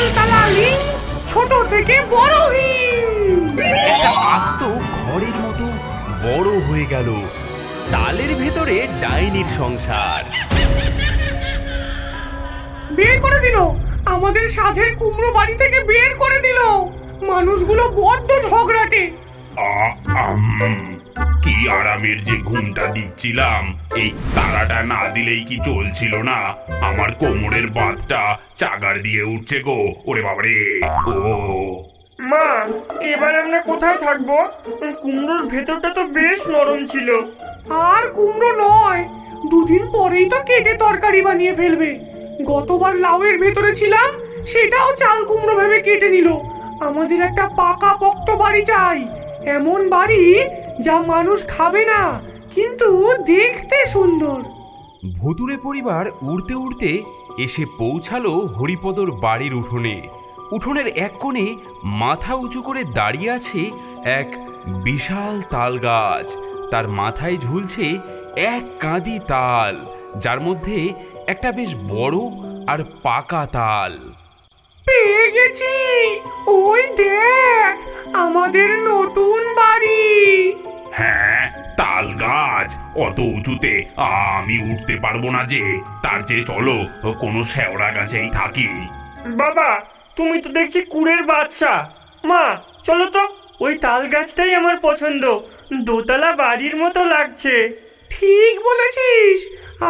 Taltala link ছোট থেকে বড় হিং। একটা আস্ত ঘরের মতো বড় হয়ে গেল। তালের ভেতরে ডাইনির সংসার। বের করে দিল, আমাদের সাধের কুমড়ো বাড়ি থেকে বের করে দিল। মানুষগুলো বড্ড ঝগড়াটে। কি আরামের যে ঘুমটা দিচ্ছিলাম, এই তারাটা না দিলেই কি চলছিল না। আমার কোমরের বাতটা চাগার দিয়ে উঠছে গো। ওরে বাবারে ও মা, এবার আমরা কোথায় থাকবো? কুমড়োর ভেতরটা তো বেশ নরম ছিল। আর কুমড়ো নয়, দুদিন পরেই তো কেটে তরকারি বানিয়ে ফেলবে। গতবার লাউয়ের ভেতরে ছিলাম, সেটাও চাল কুমড়ো ভেবে কেটে নিল। আমাদের একটা পাকা পোক্ত বাড়ি চাই, এমন বাড়ি যা মানুষ খাবে না কিন্তু দেখতে সুন্দর। ভুতুড়ে পরিবার উড়তে উড়তে এসে পৌঁছালো হরিপদর বাড়ির উঠোনে। উঠোনের এক কোণে মাথা উঁচু করে দাঁড়িয়ে আছে এক বিশাল তাল গাছ। তার মাথায় ঝুলছে এক কাঁদি তাল, যার মধ্যে একটা বেশ বড় আর পাকা তাল। পেয়ে গেছি, ওই দেখ আমাদের নতুন বাড়ি। হ্যাঁ, তাল গাছ অত উঁচুতে আমি উঠতে পারবো না যে। তার চেয়ে চলো কোনো শেওড়া গাছেই থাকি। বাবা, তুমি তো দেখছি কুড়ের বাদশা। মা, চলো তো, ওই তাল গাছটাই আমার পছন্দ। দোতলা বাড়ির মতো লাগছে। ঠিক বলেছিস,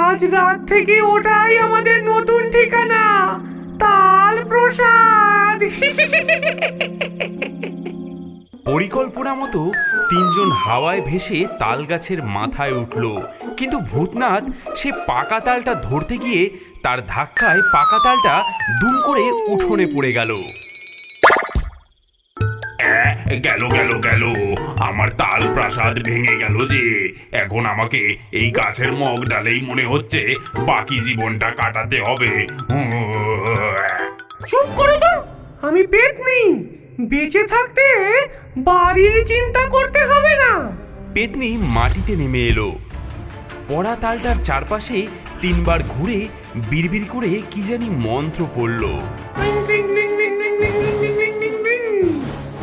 আজ রাত থেকে ওটাই আমাদের নতুন ঠিকানা, তাল প্রসাদ। পরিকল্পনা মতো তিনজন হাওয়ায় ভেসে তাল গাছের মাথায় উঠল, কিন্তু ভূতনাথ সে পাকা তালটা ধরতে গিয়ে তার ধাক্কায় পাকা তালটা দুম করে উঠোনে পড়ে গেল। গেল গেল গেল, আমার তাল প্রাসাদ ভেঙে গেল যে। এখন আমাকে এই গাছের মগ ডালেই মনে হচ্ছে বাকি জীবনটা কাটাতে হবে। চুপ করো তো, আমি পেতনি। বেঁচে থাকতে বাড়ির চিন্তা করতে হবে না। পেতনি মাটিতে নেমে এলো। পড়া তালটার চারপাশে তিনবার ঘুরে বিড়বিড় করে কি জানি মন্ত্র পড়ল।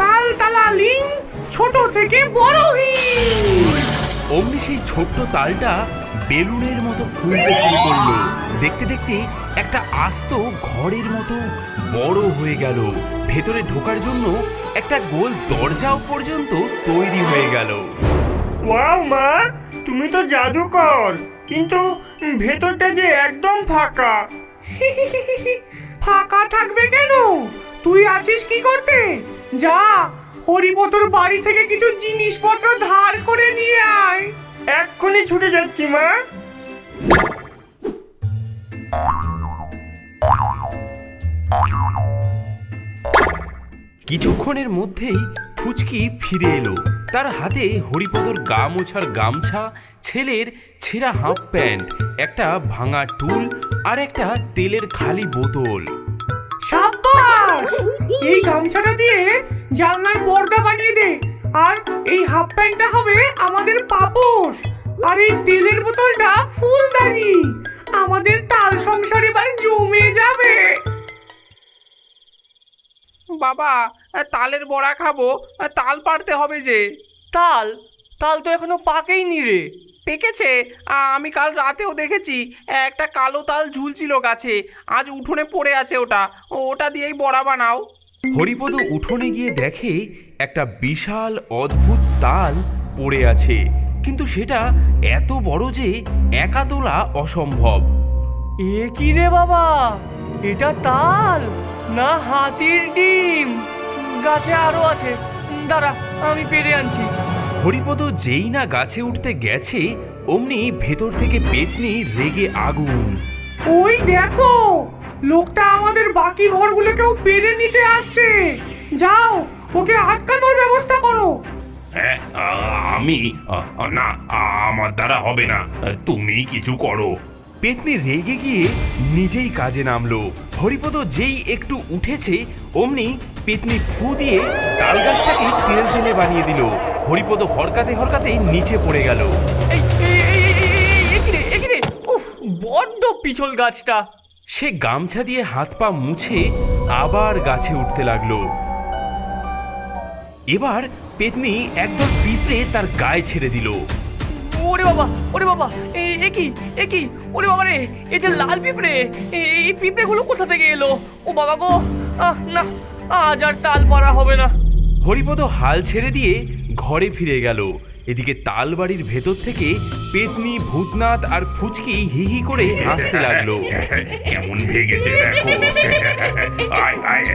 তালতলা লিং ছোট থেকে বড় হিং। অমনি সেই ছোট্ট তালটা বেলুনের মতো ফুলতে শুরু করলো। দেখতে দেখতে একটা আস্ত ঘরের মতো বড় হয়ে গেল। ভেতরে ঢোকার জন্য একটা গোল দরজাও পর্যন্ত তৈরি হয়ে গেল। ওয়াও মা, তুমি তো জাদুকর, কিন্তু ভেতরটা যে একদম ফাঁকা। ফাঁকা থাকবে কেন? তুই আছিস কি করতে? যা, হরিপদর বাড়ি থেকে কিছু জিনিসপত্র ধার করে নিয়ে আয়। এক্ষুনি ছুটে যাচ্ছি মা। কিছুক্ষণের মধ্যেই ফুচকি ফিরে এলো। তার হাতে হরিপদর গা মোছার গামছা, ছেলের ছেঁড়া হাফ প্যান্ট, একটা ভাঙা টুল আর একটা তেলের খালি বোতল। সাব্বাস! এই গামছাটা দিয়ে জানলার পর্দা বানিয়ে দে, আর এই হাফ প্যান্টটা হবে আমাদের পাপোশ, আর এই তেলের বোতলটা ফুলদানি। আমাদের তাল সংসার এবার জমে যাবে। বাবা, তালের বড়া খাবো, তাল পাড়তে হবে যে। তাল তাল তো এখনো পাকেইনি রে। পেকেছে, আমি কাল রাতেও দেখেছি একটা কালো তাল ঝুলছিল গাছে। আজ উঠোনে পড়ে আছে, ওটা দিয়েই বড়া বানাও। হরিপদ উঠোনে গিয়ে দেখে একটা বিশাল অদ্ভুত তাল পড়ে আছে, কিন্তু সেটা এত বড় যে একা তোলা অসম্ভব। এ কি রে বাবা, এটা তাল না হাতির ডিম? গাছে আরো আছে, দাঁড়া আমি পেরে আনছি। হরিপদ যেই না গাছে উঠতে গেছে, অমনি ভেতর থেকে পেতনি রেগে আগুন। ওই দেখো, লোকটা আমাদের বাকি ঘরগুলোকেও পেরে নিতে আসছে। যাও, ওকে আটকানোর ব্যবস্থা করো। হ্যাঁ, আমি না, আমার দ্বারা হবে না, তুমি কিছু করো। পেতনি রেগে গিয়ে নিজেই কাজে নামলো। হরিপদ যেই একটু উঠেছে, অমনি পেতনি ফু দিয়ে তাল গাছটাকে তেল তেলে বানিয়ে দিল। হরিপদ হরকাতে হরকাতে নিচে পড়ে গেল। এই কি রে, উফ, বড্ড পিছল গাছটা। সে গামছা দিয়ে হাত পা মুছে আবার গাছে উঠতে লাগলো। এবার পেতনি একদল পিঁপড়ে তার গায়ে ছেড়ে দিল। ওরে বাবা, ওরে বাবা, এ কি ওরে বাবা রে, এই যে লাল পিঁপড়ে, এই পিঁপড়েগুলো কোথা থেকে এলো? ও বাবা গো, না, আজ আর তাল পারা হবে না। হরিপদ হাল ছেড়ে দিয়ে ঘরে ফিরে গেল। এদিকে তালবাড়ির ভেতর থেকে পেতনি, ভূতনাথ আর ফুচকি হি হি করে হাসতে লাগলো। কেমন ভেগেছে দেখো। আয় আয়।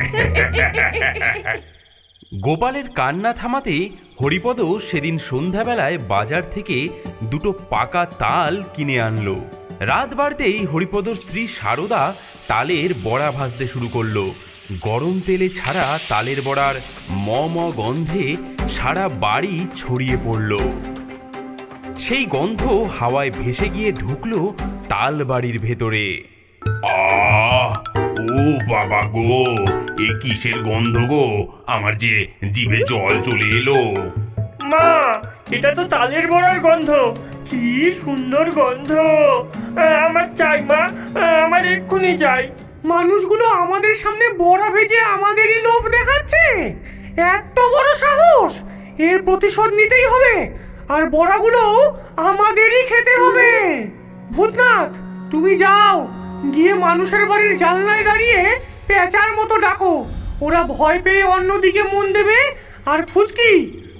গোপালের কান্না থামাতে হরিপদ সেদিন সন্ধ্যাবেলায় বাজার থেকে দুটো পাকা তাল কিনে আনলো। রাত বাড়তেই হরিপদর স্ত্রী সারদা তালের বড়া ভাজতে শুরু করলো। গরম তেলে ছাড়া তালের বড়ার ম ম গন্ধে সারা বাড়ি ছড়িয়ে পড়ল। সেই গন্ধ হাওয়ায় ভেসে গিয়ে ঢুকলো তাল বাড়ির ভেতরে। আহ, ও বাবা গো, এ কিসের গন্ধ গো? আমার যে জিভে জল চলে এলো। মা, এটা তো তালের বড়ার গন্ধ। কি সুন্দর গন্ধ! আমার চাই মা, আমার এক্ষুনি চাই। মানুষগুলো আমাদের সামনে বড়া ভেজে আমাদেরই লোভ দেখাচ্ছে। এত বড় সাহস! এর প্রতিশোধ নিতেই হবে, আর বড়াগুলো আমাদেরই খেতে হবে। ভূতনাথ, তুমি যাও, গিয়ে মানুষের বাড়ির জানলায় দাঁড়িয়ে পেঁচার মতো ডাকো। ওরা ভয় পেয়ে অন্যদিকে মন দেবে। আর ফুচকি,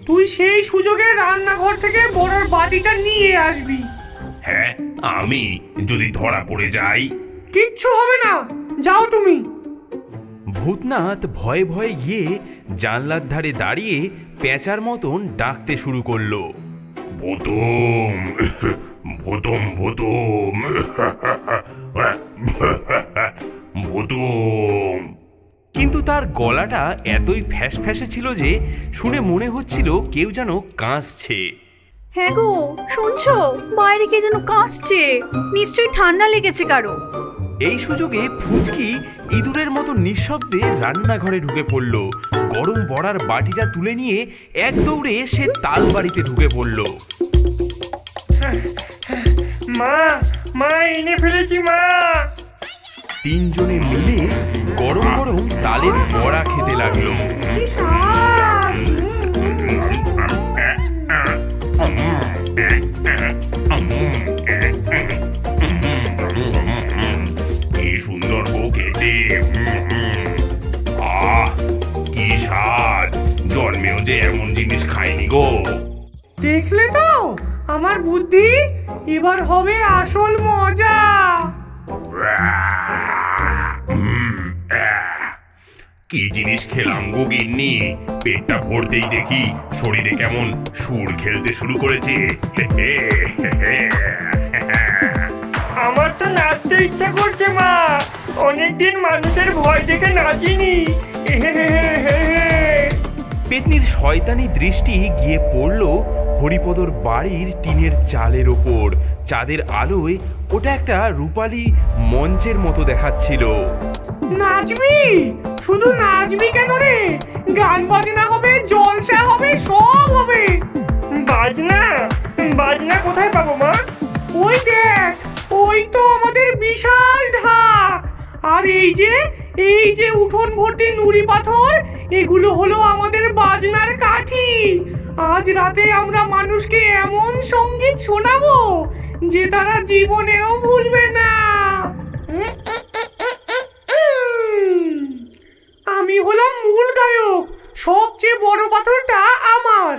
তুই সেই সুযোগে রান্নাঘর থেকে বড়ার বাটিটা নিয়ে আসবি। হ্যাঁ, আমি যদি ধরা পড়ে যাই? কিচ্ছু হবে না, যাও তুমি। ভূতনাথ ভয়ে ভয়ে গিয়ে জানলার ধারে দাঁড়িয়ে পেঁচার মতন ডাকতে শুরু করলো। ভূতম, ভূতম, ভূতম, ভূতম। কিন্তু তার গলাটা এতই ফ্যাস ফ্যাসে ছিল যে শুনে মনে হচ্ছিল কেউ যেন কাঁসছে। হ্যাঁ গো, শুনছো? বাইরে কে যেন কাশছে, নিশ্চয়ই ঠান্ডা লেগেছে কারো। এই সুযোগে ফুচকি ইঁদুরের মতো নিঃশব্দে রান্নাঘরে ঢুকে পড়ল। গরম বড়ার বাটিটা তুলে নিয়ে এক দৌড়ে সে তাল বাড়িতে ঢুকে পড়ল। মা, মা, এনে ফেলেছি মা। তিনজনে মিলে গরম গরম তালের বড়া খেতে লাগলো। কি স্বাদ! কি সুন্দর গো খেতে। আহ, কি স্বাদ! জন্মেও যে এমন জিনিস খাইনি গো। দেখলে তো আমার বুদ্ধি? এবার হবে আসল মজা। কি জিনিস খেলাম গো গিন্নি, পেটটা ভরতেই দেখি শরীরে কেমন সুর খেলতে শুরু করেছে। আমার তো নাচতে ইচ্ছা করছে মা। অনেকদিন মানুষের ভয় দেখে নাচিনি। পেতনির শয়তানি দৃষ্টি গিয়ে পড়ল হরিপদর বাড়ির টিনের চালের ওপর। চাঁদের আলোয় ওটা একটা রূপালী মঞ্চের মতো দেখাচ্ছিল। নাচবি? শুধু নাচবি কেন রে? গান বাজনা হবে, জলসা হবে, সব হবে। বাজনা? বাজনা কোথায় পাবো মা? ওই দেখ, ওই তো আমাদের বিশাল ঢাক। আর এই যে উঠোন ভর্তি নুড়ি পাথর, এগুলো হলো আমাদের বাজনার কাঠি। আজ রাতে আমরা মানুষকে এমন সঙ্গীত শোনাবো যে তারা জীবনেও ভুলবে না। আমি হলাম মূল গায়ক। সবচেয়ে বড় পাথরটা আমার,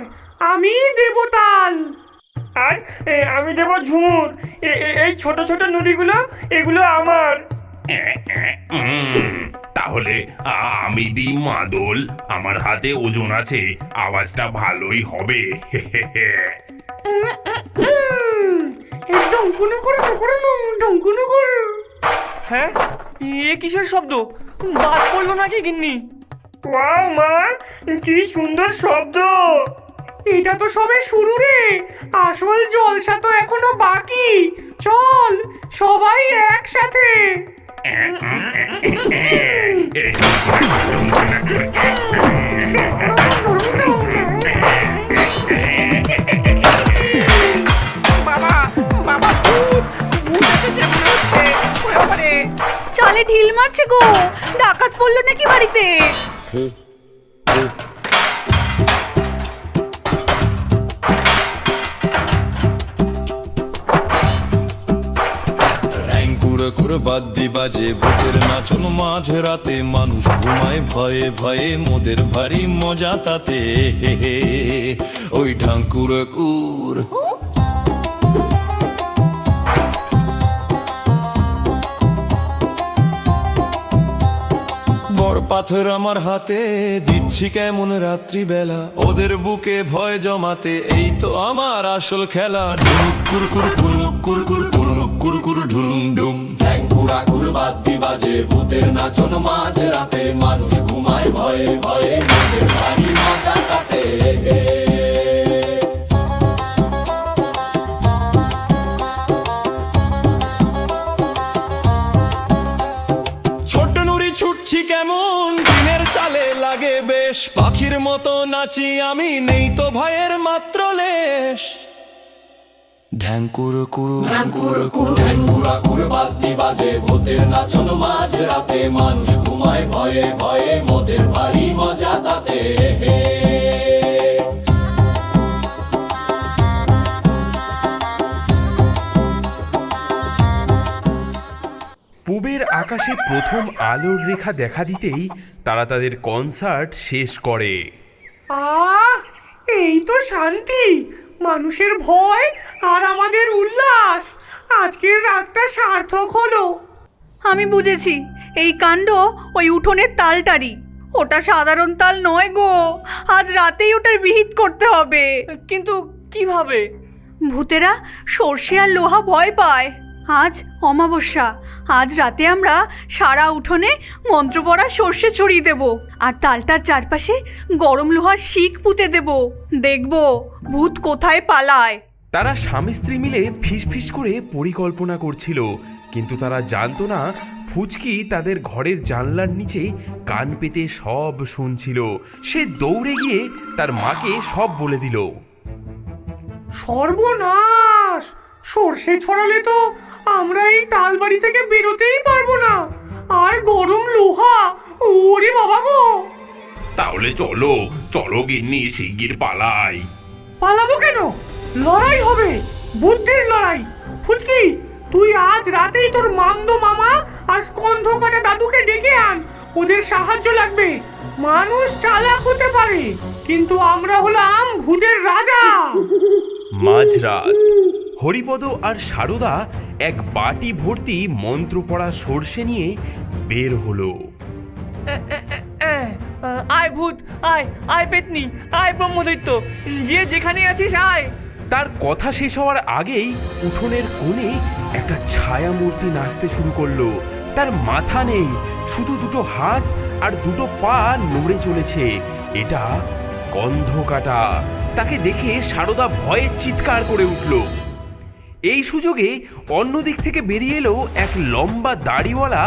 আমি দেব তাল। আর আমি দেবো ঝুমুর। এই ছোট ছোট নুড়িগুলো, এগুলো আমার। তাহলে আমি দিই মাদল। আমার হাতে ওজন আছে, আওয়াজটা ভালোই হবে। হ্যাঁ, এ কিসের শব্দ? বাজ পড়লো নাকি গিন্নি? ওয়াও মা, কি সুন্দর শব্দ! এটা তো সবে শুরু রে, আসল জলসা তো এখনো বাকি। চল সবাই একসাথে। বাবা, বাবা, ভূত! ভূত এসেছে মনে হচ্ছে। ওরে বাবারে! চালে ঢিল মারছে গো, ডাক ডাকাত পড়লো নাকি বাড়িতে? কুর বাদ্যি বাজে ভূতের নাচন মাঝ রাতে, মানুষ ঘুমায় ভয়ে ভয়ে, মোদের ভারী মজা তাতে। হে হে ওই ঢাঙ্কুর কুর। বড় পাথর আমার হাতে, দিচ্ছি কেমন রাত্রিবেলা, ওদের বুকে ভয় জমাতে, এই তো আমার আসল খেলা। ঢুলুক কুর কুর কুরুক কুর কুর কুরুক কুর কুর ঢুলুম ডুম। ঢ্যাঙ্কুরা কুর বাদ্যি বাজে ভূতের নাচন মাঝ রাতে, মানুষ ঘুমায় ভয়ে ভয়ে, ওদের ভারী মজা তাতে। ছোট নুড়ি ছুটছি কেমন, দিনের চালে লাগে বেশ, পাখির মতো নাচি আমি, নেই তো ভয়ের মাত্র লেশ। ঢ্যাঙ্কুর কুরু ঢ্যাঙ্কুর কুরু ঢ্যাঙ্কুরা কুর বাদ্যি বাজে ভূতের নাচন মাঝ রাতে, মানুষ ঘুমায় ভয়ে ভয়ে, মোদের ভারী মজা তাতে। পূবের আকাশে প্রথম আলোর রেখা দেখা দিতেই তারা তাদের কনসার্ট শেষ করে। এই তো শান্তি, মানুষের ভয় আর আমাদের উল্লাস। আজকের রাতটা সার্থক হলো। আমি বুঝেছি, এই কাণ্ড ওই উঠোনের তালটারি। ওটা সাধারণ তাল নয় গো, আজ রাতেই ওটার বিহিত করতে হবে। কিন্তু কিভাবে? ভূতেরা সর্ষে আর লোহা ভয় পায়। আজ অমাবস্যা, আজ রাতে আমরা সারা উঠোনে মন্ত্র পড়া সর্ষে ছড়িয়ে দেব, আর তালটার চারপাশে গরম লোহার শিক পুঁতে দেব। দেখব ভূত কোথায় পালায়। তারা স্বামী স্ত্রী মিলে ফিসফিস করে পরিকল্পনা করছিল, কিন্তু তারা জানতো না ফুচকি তাদের ঘরের জানলার নিচে কান পেতে সব শুনছিল। সে দৌড়ে গিয়ে তার মাকে সব বলে দিল। সর্বনাশ! সর্ষে ছড়ালে তো আমরা এই তালবাড়ি থেকে বেরোতেই পারবো না। আর গরম লোহা, ওরে বাবা গো! তাহলে চলো চলো গিন্নি, শিগগির পালাই। পালাবো কেন? লড়াই হবে, বুদ্ধির লড়াই। ফুচকি, তুই আজ রাতেই তোর মামদো মামা আর স্কন্ধ কাটা দাদুকে ডেকে আন। ওদের সাহায্য লাগবে। মানুষ চালাক হতে পারে, কিন্তু আমরা হলাম ভূতের রাজা। মাঝরাত হরিপদ আর সারদা এক বাটি ভর্তি মন্ত্র পড়া সর্ষে নিয়ে বের হলো। আয় ভূত, আয় আয় পেতনি, আয় ব্রহ্মদৈত্য, যে যেখানে আছিস আয়। তার কথা শেষ হওয়ার আগেই উঠোনের কোণে একটা ছায়া মূর্তি নাচতে শুরু করলো। তার মাথা নেই, শুধু দুটো হাত আর দুটো পা নড়ে চলেছে। এটা স্কন্ধ কাটা। তাকে দেখে সারদা ভয়ে চিৎকার করে উঠল। এই সুযোগে অন্যদিক থেকে বেরিয়ে এলো এক লম্বা দাড়িওয়ালা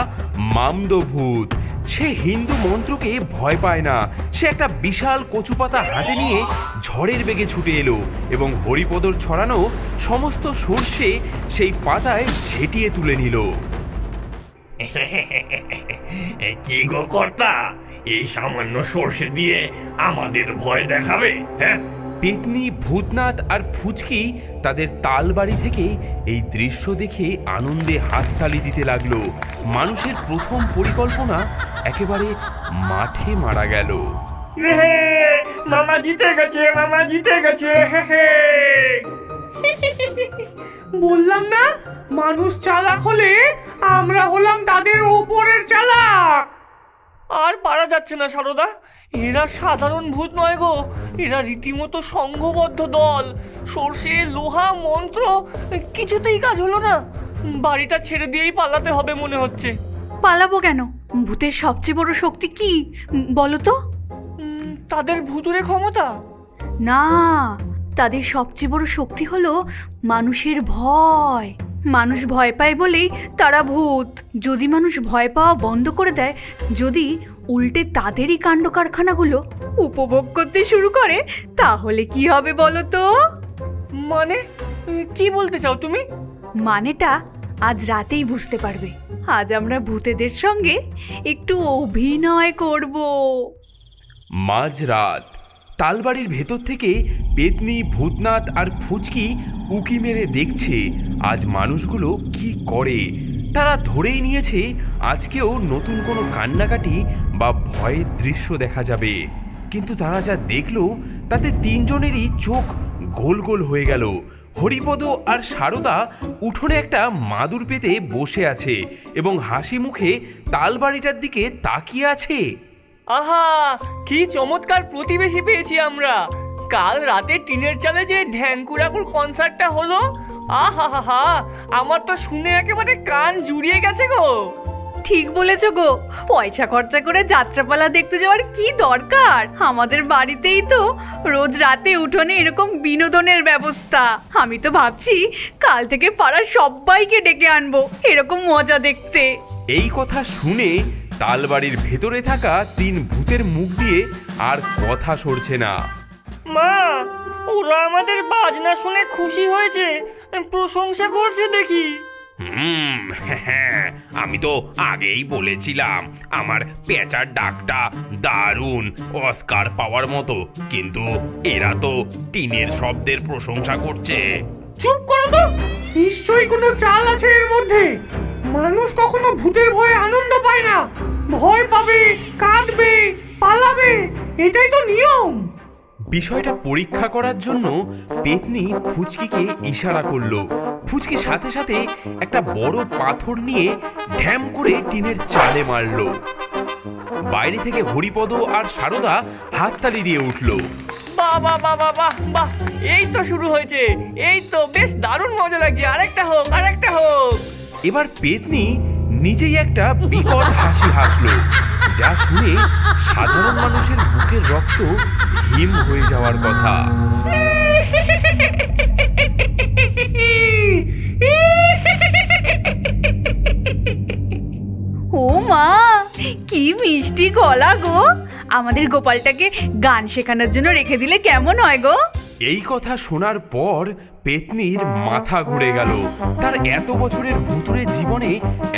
মামদো ভূত। সে হিন্দু মন্ত্রকে ভয় পায় না। সে একটা বিশাল কচুপাতা হাতে নিয়ে ঝড়ের বেগে ছুটে এলো এবং হরিপদর ছড়ানো সমস্ত সর্ষে সেই পাতায় ঝেঁটিয়ে তুলে নিল। কি গো কর্তা, এই সামান্য সর্ষে দিয়ে আমাদের ভয় দেখাবে? হ্যাঁ, পেতনি, ভূতনাথ আর ফুচকি তাদের তালবাড়ি থেকে এই দৃশ্য দেখে আনন্দে হাততালি দিতে লাগলো। মানুষের প্রথম পরিকল্পনা একেবারে মাঠে মারা গেল। মামা জিতে গেছে, মামা জিতে গেছে। বললাম না, মানুষ চালাক হলে আমরা হলাম তাদের ওপরের চালাক। আর পারা যাচ্ছে না সারদা, এরা সাধারণ ভূত নয় গো, এরা রীতিমতো সংঘবদ্ধ দল। সর্ষে, লোহা, মন্ত্র কিছুতেই কাজ হলো না। বাড়িটা ছেড়ে দিয়েই পালাতে হবে মনে হচ্ছে। পালাবো কেন? ভূতের সবচেয়ে বড় শক্তি কি বলো তো? তাদের ভুতুরে ক্ষমতা? না, তাদের সবচেয়ে বড় শক্তি হলো মানুষের ভয়। মানুষ ভয় পায় বলেই তারা ভূত। যদি মানুষ ভয় পাওয়া বন্ধ করে দেয়, যদি উল্টে তাদেরই কাণ্ড কারখানাগুলো উপভোগ করতে শুরু করে, তাহলে কি হবে বলো তো? মানে কি বলতে চাও তুমি? মানেটা আজ রাতেই বুঝতে পারবে। আজ আমরা ভূতেদের সঙ্গে একটু অভিনয় করব। মাঝরাত তালবাড়ির ভেতর থেকে পেতনি, ভূতনাথ আর ফুচকি উকি মেরে দেখছে আজ মানুষগুলো কি করে। তারা ধরেই নিয়েছে আজকেও নতুন কোনো কান্নাকাটি বা ভয়ের দৃশ্য দেখা যাবে। কিন্তু তারা যা দেখলো তাতে তিনজনেরই চোখ গোল গোল হয়ে গেল। হরিপদ আর সারদা উঠোনে একটা মাদুর পেতে বসে আছে এবং হাসি মুখে তালবাড়িটার দিকে তাকিয়ে আছে। আহা, কি চমৎকার প্রতিবেশী পেয়েছি আমরা। কাল রাতে টিনের চালে যে ঢ্যাঙ্কুরাকুর কনসার্টটা হলো, আহা হা হা, আমার তো শুনে একেবারে কান জুড়িয়ে গেছে গো। ঠিক বলেছ গো, পয়সা খরচা করে যাত্রাপালা দেখতে যাওয়ার কি দরকার? আমাদের বাড়িতেই তো রোজ রাতে উঠোনে এরকম বিনোদনের ব্যবস্থা। আমি তো ভাবছি কাল থেকে পাড়ার সবাইকে ডেকে আনবো এরকম মজা দেখতে। এই কথা শুনে তালবাড়ির ভেতরে থাকা তিন ভূতের মুখ দিয়ে আর কথা সরছে না। মা, ওরা আমাদের বাজনা শুনে খুশি হয়েছে, প্রশংসা করছে দেখি। আমি তো আগেই বলেছিলাম আমার পেঁচার ডাকটা দারুণ, অস্কার পাওয়ার মতো, কিন্তু এরা তো টিনের শব্দের প্রশংসা করছে। চুপ করো তো, নিশ্চয়ই কোনো চাল আছে এর মধ্যে। মানুষ কখনো ভূতের ভয়ে আনন্দ পায় না, ভয় পাবে, কাঁদবে, পালাবে, এটাই তো নিয়ম। বিষয়টা পরীক্ষা করার জন্য পেতনি ফুচকিকে ইশারা করলো। ফুচকি সাথে সাথে একটা বড় পাথর নিয়ে ঢ্যাম করে টিনের চালে মারলো। বাইরে থেকে হরিপদ আর সারদা হাততালি দিয়ে উঠলো। বাহ বাহ বাহ বাহ বাহ বাহ, এই তো শুরু হয়েছে, এই তো বেশ দারুণ মজা লাগছে। আরেকটা হোক, আরেকটা হোক। এবার পেতনি নিজেই একটা বিকট হাসি হাসলো, যা শুনে সাধারণ মানুষের বুকের রক্ত হিম হয়ে যাওয়ার কথা। ও মা, কি মিষ্টি গলা গো! আমাদের গোপালটাকে গান শেখানোর জন্য রেখে দিলে কেমন হয় গো? এই কথা শোনার পর পেতনির মাথা ঘুরে গেল। তার এত বছরের ভুতুড়ে জীবনে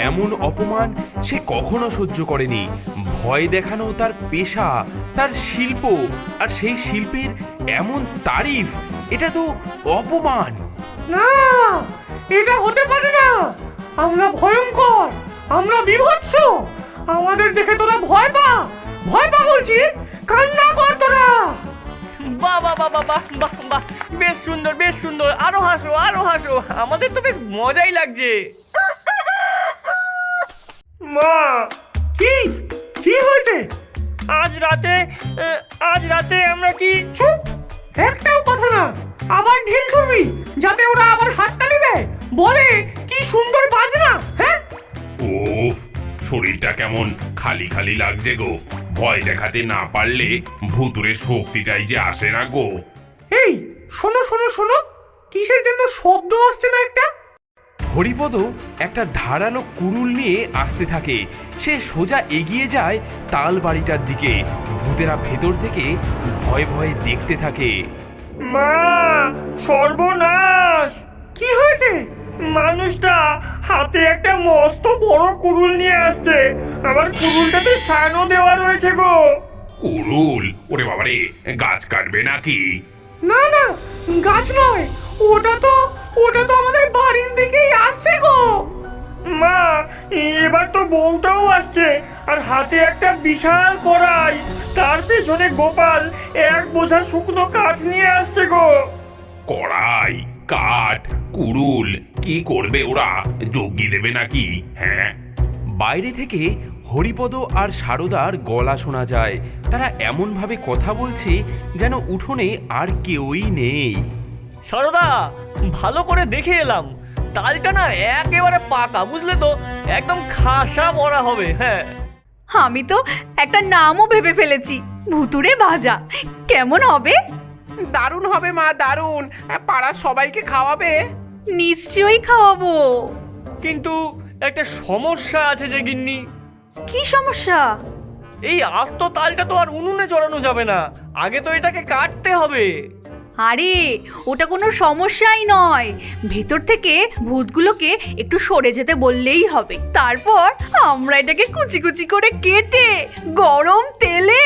এমন অপমান সে কখনো সহ্য করেনি। ভয় দেখানো তার পেশা, তার শিল্প, আর সেই শিল্পের এমন তারিফ, এটা তো অপমান। না, এটা হতে পারে না। আমরা ভয়ঙ্কর, আমরা বিভৎস। আমাদের দেখে তোরা ভয় পা, ভয় পা বলছি, কান্না কর তোরা। বাহ বাহ বাহ বাহ বাহ বাহ বাহ, বেশ সুন্দর, বেশ সুন্দর। আরো হাসো, আরো হাসো, আমাদের তো বেশ মজাই লাগছে। মা, কি কি হয়েছে? আজ রাতে আমরা কি? চুপ, একটাও কথা না। আবার ঢিল ছুড়বি যাতে ওরা আবার হাততালি দেয়, বলে কি সুন্দর বাজনা। হ্যাঁ, ওফ, শরীরটা কেমন খালি খালি লাগছে গো। ভয় দেখাতে না পারলে ভুতুরে শক্তিটাই যে আসে না গো। এই শোনো শোনো শোনো, কিসের জন্য শব্দ আসছে না একটা? হরিপদ একটা ধারালো কুড়ুল নিয়ে আসতে থাকে। সে সোজা এগিয়ে যায় তাল বাড়িটার দিকে। ভূতেরা ভেতর থেকে ভয়ে ভয়ে দেখতে থাকে। মা, সর্বনাশ! কি হয়েছে? মানুষটা হাতে একটা মস্ত বড় কুড়ুল নিয়ে আসছে। আমার কুড়ুলটাতে সানও দেওয়া রয়েছে গো। কুড়ুল? ওরে বাবারে, গাছ কাটবে নাকি? না না, গাছ নয়, ওটা তো আমাদের বাড়ির দিকেই আসছে গো। মা, এবার তো বউটাও আসছে, আর হাতে একটা বিশাল কড়াই। তার পেছনে গোপাল এক বোঝা শুকনো কাঠ নিয়ে আসছে গো। কড়াই, কাঠ, কুড়ুল, কি করবে ওরা? যজ্ঞি দেবে নাকি? হ্যাঁ। বাইরে থেকে হরিপদ আর সারদার গলা শোনা যায়। তারা এমনভাবে কথা বলছে যেন উঠোনে আর কেউই নেই। সারদা, ভালো করে দেখে এলাম, তালটা না একেবারে পাকা, বুঝলে তো? একদম খাসা বড়া হবে। হ্যাঁ, আমি তো একটা নামও ভেবে ফেলেছি, ভুতুড়ে ভাজা। কেমন হবে? দারুণ হবে মা, দারুণ। পাড়ার সবাইকে খাওয়াবে? নিশ্চয়ই খাওয়াবো। কিন্তু একটা সমস্যা আছে যে গিন্নি। কি সমস্যা? এই আস্ত তালটা তো আর উনুনে চড়ানো যাবে না, আগে তো এটাকে কাটতে হবে। আরে ওটা কোনো সমস্যাই নয়, ভেতর থেকে ভূতগুলোকে একটু সরে যেতে বললেই হবে। তারপর আমরা এটাকে কুচি কুচি করে কেটে গরম তেলে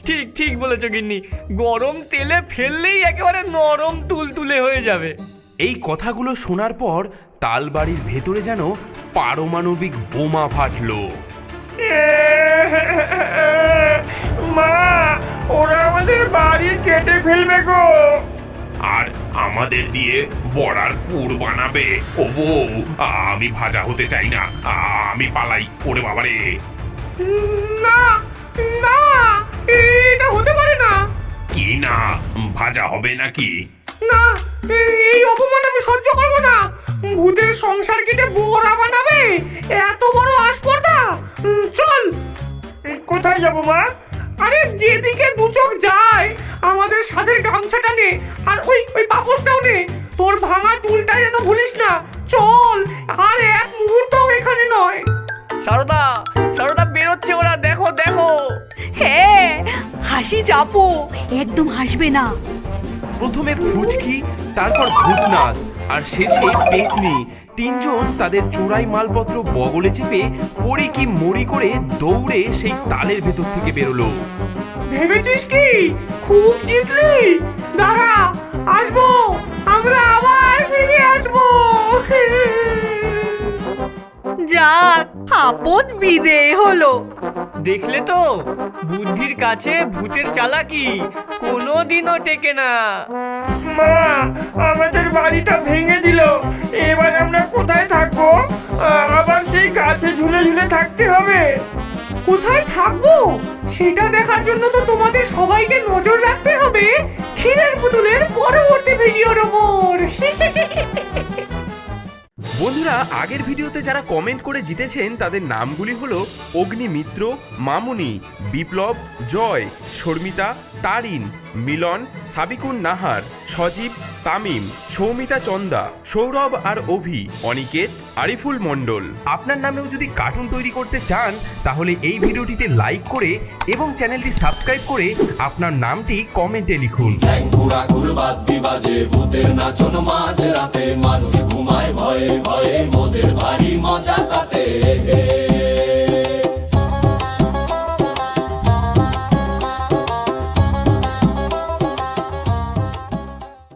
ঠিক ঠিক বলেছো গিন্নি, গরম তেলে ফেললেই একেবারে নরম তুলতুলে হয়ে যাবে। এই কথাগুলো শোনার পর তালবাড়ির ভেতরে যেন পারমাণবিক বোমা ফাটলো। মা, ওরা আমাদের বাড়ি কেটে ফেলবে গো। আর আমাদের দিয়ে বড়ার পুর বানাবে। ও বউ, আমি ভাজা হতে চাই না, আমি পালাই। ওরে বাবারে, না না, এটা হতে পারে না। কি না ভাজা হবে নাকি? না, এই অপমান আমি সহ্য করবো না। ভূতের সংসার কেটে বড়া বানাবে, এত বড় আসপর্দা। চল। কোথায় যাবো মা? আরে যেদিকে দু চোখ যায় আমাদের সাথে গামছাটা নে, আর ওই ওই পাপোশটাও নে। তোর ভাঙা টুলটা যেন ভুলিস না। চল, আর এক মুহূর্তও এখানে নয়। সারদা, সারদা বেরোচ্ছে ওরা, দেখো দেখো। হ্যাঁ, হাসি চাপো, একদম হাসবে না। প্রথমে ফুচকি, তারপর ভূতনাথ আর শেষে পেতনি, তিনজন তাদের চোরাই মালপত্র বগলে চেপে পড়ি কি মরি করে দৌড়ে সেই তালের ভেতর থেকে বেরোলো। ভেবেছিস কি খুব জিতলি? দাঁড়া, আসবো, আমরা আবার ফিরে আসবো। যাক, আপদ বিদেয় হলো। দেখলে তো, বুদ্ধির কাছে ভূতের চালাকি কোনোদিনও টেকে না। মা, আমাদের বাড়িটা ভেঙে দিল, এবার আমরা কোথায় থাকবো? আবার সেই গাছে ঝুলে ঝুলে থাকতে হবে। কোথায় থাকবো সেটা দেখার জন্য তো তোমাদের সবাইকে নজর রাখতে হবে ক্ষীরের পুতুলের পরবর্তী ভিডিওর ওপর। বন্ধুরা, আগের ভিডিওতে যারা কমেন্ট করে জিতেছেন তাদের নামগুলি হলো অগ্নিমিত্র, মামুনি, বিপ্লব, জয়, শর্মিতা, তারিন, মিলন, সাবিকুন নাহার, সজীব, তামিম, সৌমিতা চন্দা, সৌরভ আর অভি, অনিকেত, আরিফুল মণ্ডল। আপনার নামেও যদি কার্টুন তৈরি করতে চান তাহলে এই ভিডিওটিতে লাইক করে এবং চ্যানেলটি সাবস্ক্রাইব করে আপনার নামটি কমেন্টে লিখুন। ঘুরাঘুর বাদ্যি বাজে, ভূতের নাচন মাঝ রাতে, মানুষ ঘুমায় ভয়ে ভয়ে, মোদের ভারী মজা তাতে।